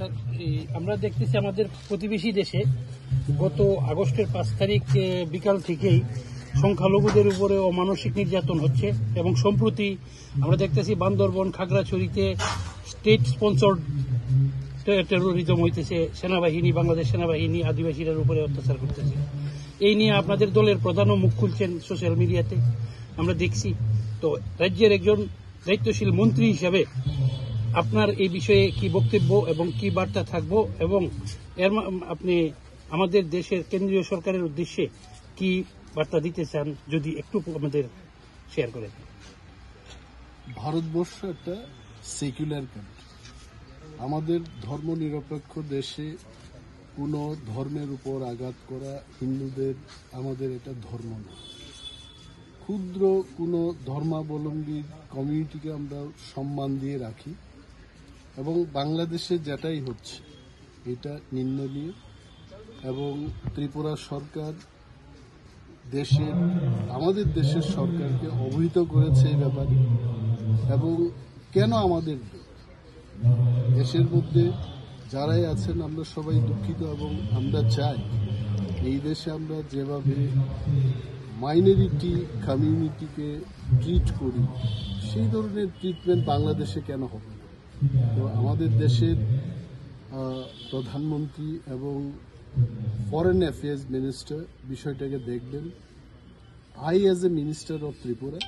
Sir, আমরা দেখতেছি আমাদের প্রতিবেশী দেশে গত আগস্টের 5 তারিখ বিকাল থেকেই সংখ্যালঘুদের উপরে অমানসিক নির্যাতন হচ্ছে এবং সম্প্রতি আমরা দেখতেছি বান্দরবন খাগড়াছড়িতে স্টেট স্পন্সর্ড টেরোরিজম হইতেছে, সেনাবাহিনী, বাংলাদেশ সেনাবাহিনী আদিবাসীদের উপরে অত্যাচার করতেছে। এই নিয়ে আপনাদের দলের প্রধানও মুখ খুলছেন সোশ্যাল মিডিয়াতে, আমরা দেখছি। তো রাজ্যের একজন দায়িত্বশীল মন্ত্রী হিসাবে আপনার এই বিষয়ে কি বক্তব্য এবং কি বার্তা থাকবো, এবং আপনি আমাদের দেশের কেন্দ্রীয় সরকারের উদ্দেশ্যে কি বার্তা দিতে চান, যদি একটু আমাদের শেয়ার করেন। ভারতবর্ষ একটা সেকুলার কান্ট্রি। আমাদের ধর্মনিরপেক্ষ দেশে কোনো ধর্মের উপর আঘাত করা হিন্দুদের আমাদের এটা ধর্ম না। ক্ষুদ্র কোনো ধর্মাবলম্বী কমিউনিটিকে আমরা সম্মান দিয়ে রাখি এবং বাংলাদেশে যেটাই হচ্ছে এটা নিন্দনীয়। এবং ত্রিপুরা সরকার আমাদের দেশের সরকারকে অবহিত করেছে এই ব্যাপারে। এবং কেন আমাদের দেশের মধ্যে যারাই আছেন আমরা সবাই দুঃখিত এবং আমরা চাই এই দেশে আমরা যেভাবে মাইনরিটি কমিউনিটিকে ট্রিট করি সেই ধরনের ট্রিটমেন্ট বাংলাদেশে কেন হবে না। তো আমাদের দেশের প্রধানমন্ত্রী এবং ফরেন অ্যাফেয়ার্স মিনিস্টার বিষয়টাকে দেখবেন। I as a minister of Tripura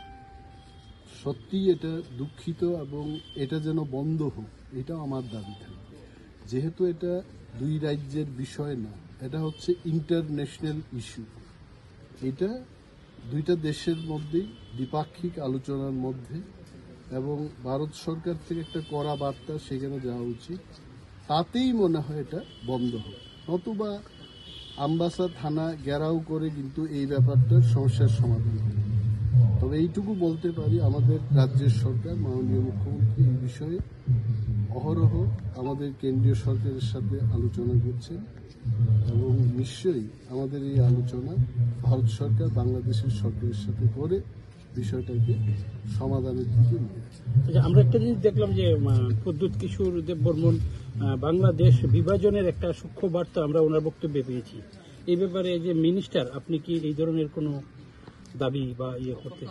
সত্যি এটা দুঃখিত এবং এটা যেন বন্ধ হোক, এটাও আমার দাবি থাকবে। যেহেতু এটা দুই রাজ্যের বিষয় না, এটা হচ্ছে ইন্টারন্যাশনাল ইস্যু। এটা দুইটা দেশের মধ্যেই দ্বিপাক্ষিক আলোচনার মধ্যে, এবং ভারত সরকার থেকে একটা কড়া বার্তা সেখানে যাওয়া উচিত। তাতেই মনে হয় এটা বন্ধ হবে, নতুবা আমবাসা থানা ঘেরাও করে কিন্তু এই ব্যাপারটার সমস্যার সমাধান হবে। তবে এইটুকু বলতে পারি, আমাদের রাজ্যের সরকার, মাননীয় মুখ্যমন্ত্রী এই বিষয়ে অহরহ আমাদের কেন্দ্রীয় সরকারের সাথে আলোচনা করছেন এবং নিশ্চয়ই আমাদের এই আলোচনা ভারত সরকার বাংলাদেশের সরকারের সাথে করে বিষয়টাকে সমাধানের দিকে নিয়ে। আমরা একটা জিনিস দেখলাম যে প্রদ্যুৎ কিশোর দেববর্মন বাংলাদেশ বিভাজনের একটা সূক্ষ্ম বার্তা আমরা ওনার বক্তব্যে পেয়েছি। এই ব্যাপারে যে মিনিস্টার, আপনি কি এই ধরনের কোনো দাবি বা ইয়ে করতে?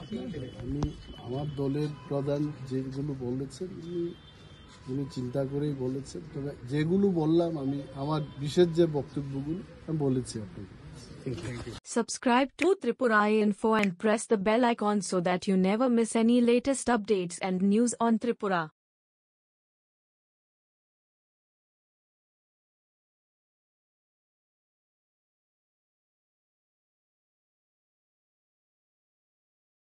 আমি আমার দলের প্রধান যেগুলো বলেছেন উনি চিন্তা করেই বলেছেন। তবে যেগুলো বললাম আমি আমার বিশেষ যে বক্তব্যগুলো আমি বলেছি আপনাকে। Subscribe to Tripura Info and press the bell icon so that you never miss any latest updates and news on Tripura.